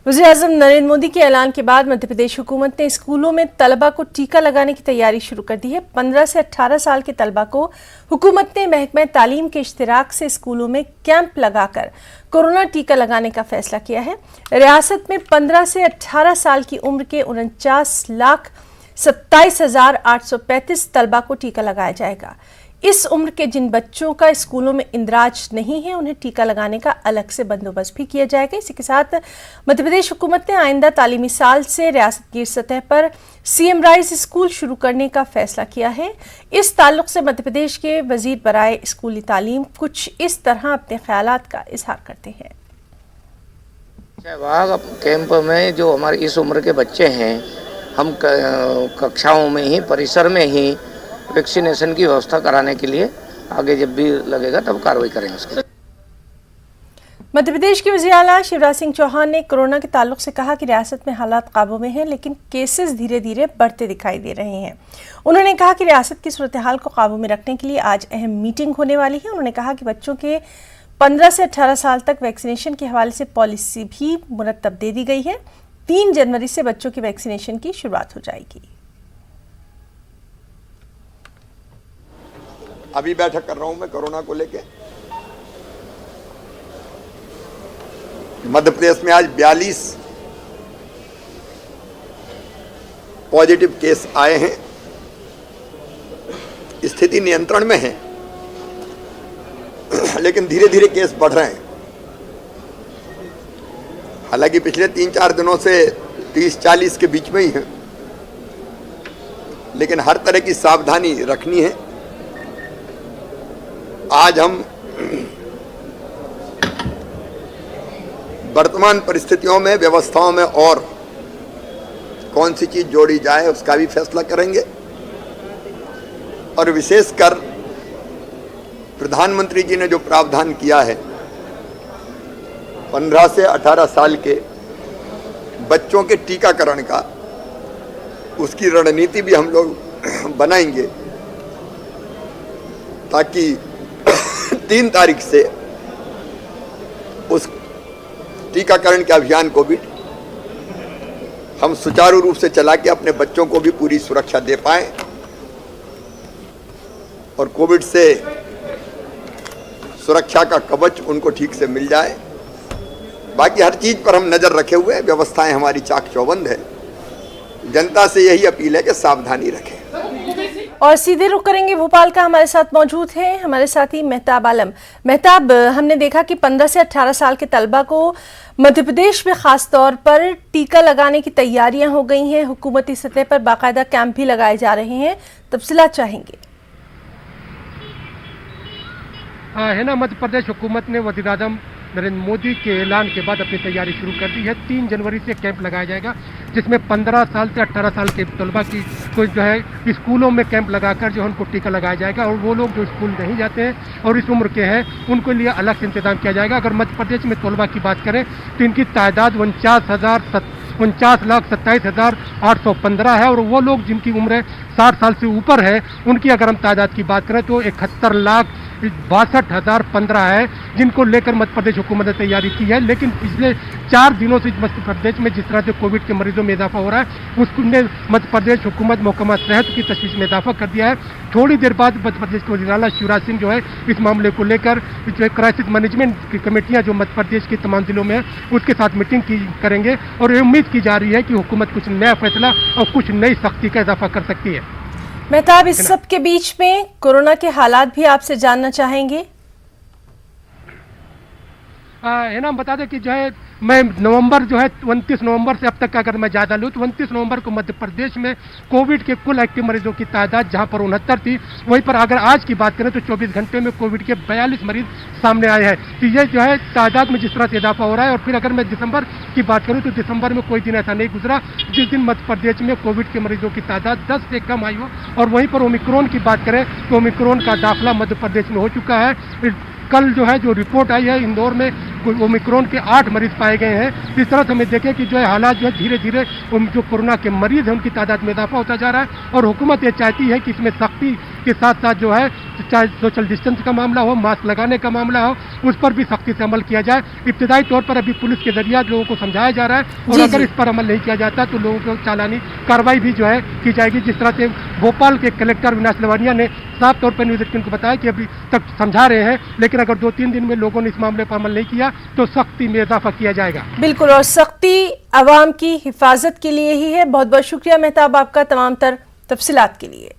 वज़ीर-ए-आज़म नरेंद्र मोदी के ऐलान के बाद मध्य प्रदेश हुकूमत ने स्कूलों में तलबा को टीका लगाने की तैयारी शुरू कर दी है। 15 से 18 साल के तलबा को हुकूमत ने महकमा तालीम के इश्तिराक से स्कूलों में कैंप लगाकर कोरोना टीका लगाने का फैसला किया है। रियासत में 15 से 18 साल की उम्र के 49,27,835 तलबा को टीका लगाया जाएगा। इस उम्र के जिन बच्चों का स्कूलों में इंदराज नहीं है, उन्हें टीका लगाने का अलग से बंदोबस्त भी किया जाएगा। इसी के साथ मध्य प्रदेश हुकूमत ने आइंदा तालीमी साल से रियासत की सतह पर सीएम राइज स्कूल शुरू करने का फैसला किया है। इस ताल्लुक से मध्य प्रदेश के वजीर बराए स्कूली तालीम कुछ इस तरह अपने ख्यालात का इजहार करते हैं। शहबाग कैंप में जो हमारे इस उम्र के बच्चे हैं, हम कक्षाओं में ही, परिसर में ही वैक्सीनेशन की व्यवस्था कराने के लिए आगे जब भी लगेगा तब कार्रवाई करेंगे उसके। मध्य प्रदेश के वज़ीर आला शिवराज सिंह चौहान ने कोरोना के ताल्लुक से कहा कि रियासत में हालात काबू में हैं, लेकिन केसेस धीरे धीरे बढ़ते दिखाई दे रहे हैं। उन्होंने कहा कि रियासत की सूरत हाल को काबू में रखने के लिए आज अहम मीटिंग होने वाली है। उन्होंने कहा कि बच्चों के 15 से 18 साल तक वैक्सीनेशन के हवाले से पॉलिसी भी मुरतब दे दी गई है। 3 जनवरी से बच्चों की वैक्सीनेशन की शुरुआत हो जाएगी। अभी बैठक कर रहा हूं मैं कोरोना को लेके। मध्य प्रदेश में आज 42 पॉजिटिव केस आए हैं। स्थिति नियंत्रण में है, लेकिन धीरे धीरे केस बढ़ रहे हैं। हालांकि पिछले 3-4 दिनों से 30-40 के बीच में ही है, लेकिन हर तरह की सावधानी रखनी है। आज हम वर्तमान परिस्थितियों में, व्यवस्थाओं में और कौन सी चीज जोड़ी जाए उसका भी फैसला करेंगे। और विशेषकर प्रधानमंत्री जी ने जो प्रावधान किया है 15 से 18 साल के बच्चों के टीकाकरण का, उसकी रणनीति भी हम लोग बनाएंगे ताकि 3 तारीख से उस टीकाकरण के अभियान को भी हम सुचारू रूप से चला के अपने बच्चों को भी पूरी सुरक्षा दे पाएं और कोविड से सुरक्षा का कवच उनको ठीक से मिल जाए। बाकी हर चीज पर हम नजर रखे हुए, व्यवस्थाएं हमारी चाक चौबंद है। जनता से यही अपील है कि सावधानी रखें। और सीधे रुख करेंगे भोपाल का। हमारे साथ मौजूद है हमारे साथी मेहताब आलम। मेहताब, हमने देखा कि 15 से 18 साल के तलबा को मध्य प्रदेश में खास तौर पर टीका लगाने की तैयारियां हो गई हैं। हुकूमती सतह पर बाकायदा कैंप भी लगाए जा रहे हैं, तफसीलात चाहेंगे। है ना, मध्य प्रदेश हुकूमत ने वज़ीर-ए-आज़म नरेंद्र मोदी के ऐलान के बाद अपनी तैयारी शुरू कर दी है। 3 जनवरी से कैंप लगाया जाएगा, जिसमें 15 साल से 18 साल के तलबा की तो जो है स्कूलों में कैंप लगाकर जो है उनको टीका लगाया जाएगा। और वो लोग जो स्कूल नहीं जाते हैं और इस उम्र के हैं, उनके लिए अलग से इंतजाम किया जाएगा। अगर मध्य प्रदेश में तलबा की बात करें तो इनकी तादाद 49,27,815 है। और वो लोग जिनकी उम्र 60 साल से ऊपर है, उनकी अगर हम तादाद की बात करें तो 71,62,015 है, जिनको लेकर मध्य प्रदेश हुकूमत ने तैयारी की है। लेकिन पिछले 4 दिनों से मध्य प्रदेश में जिस तरह से कोविड के मरीजों में इजाफा हो रहा है, उसने मध्य प्रदेश हुकूमत महकमा सेहत की तशवीश में इजाफा कर दिया है। थोड़ी देर बाद मध्य प्रदेश के वज़ीर आला शिवराज सिंह जो है इस मामले को लेकर जो क्राइसिस मैनेजमेंट की कमेटियां जो मध्य प्रदेश के तमाम जिलों में है, उसके साथ मीटिंग करेंगे। और ये उम्मीद की जा रही है कि हुकूमत कुछ नया फैसला और कुछ नई सख्ती का इजाफा कर सकती है। मेहताब, इस सब के बीच में कोरोना के हालात भी आपसे जानना चाहेंगे। है ना, हम बता दें कि जो है मैं नवंबर जो है 29 नवंबर से अब तक का अगर मैं ज़्यादा लूँ तो 29 नवंबर को मध्य प्रदेश में कोविड के कुल एक्टिव मरीजों की तादाद जहां पर 69 थी, वहीं पर अगर आज की बात करें तो 24 घंटे में कोविड के 42 मरीज सामने आए हैं। तो ये जो है तादाद में जिस तरह से इजाफा हो रहा है। और फिर अगर मैं दिसंबर की बात करूँ तो दिसंबर में कोई दिन ऐसा नहीं गुजरा जिस दिन मध्य प्रदेश में कोविड के मरीजों की तादाद 10 से कम आई हो। और वहीं पर ओमिक्रॉन की बात करें तो ओमिक्रॉन का दाखिला मध्य प्रदेश में हो चुका है। कल जो है जो रिपोर्ट आई है, इंदौर में ओमिक्रॉन के 8 मरीज पाए गए हैं। इस तरह से हमें देखें कि जो है हालात जो है धीरे धीरे जो कोरोना के मरीज हैं उनकी तादाद में इजाफा होता जा रहा है। और हुकूमत ये चाहती है कि इसमें सख्ती के साथ साथ जो है चाहे सोशल डिस्टेंस का मामला हो, मास्क लगाने का मामला हो, उस पर भी सख्ती से अमल किया जाए। इब्तदाई तौर पर अभी पुलिस के जरिए लोगों को समझाया जा रहा है और अगर इस पर अमल नहीं किया जाता तो लोगों को चालानी कार्रवाई भी जो है की जाएगी। जिस तरह से भोपाल के कलेक्टर अविनाश लवानिया ने साफ तौर पर न्यूज़ 18 को बताया कि अभी तक समझा रहे हैं, लेकिन अगर 2-3 दिन में लोगों ने इस मामले पर अमल नहीं किया तो सख्ती में इजाफा किया जाएगा। बिल्कुल, और सख्ती आवाम की हिफाजत के लिए ही है। बहुत बहुत शुक्रिया मेहताब आपका तमाम तर तफसीलात के लिए।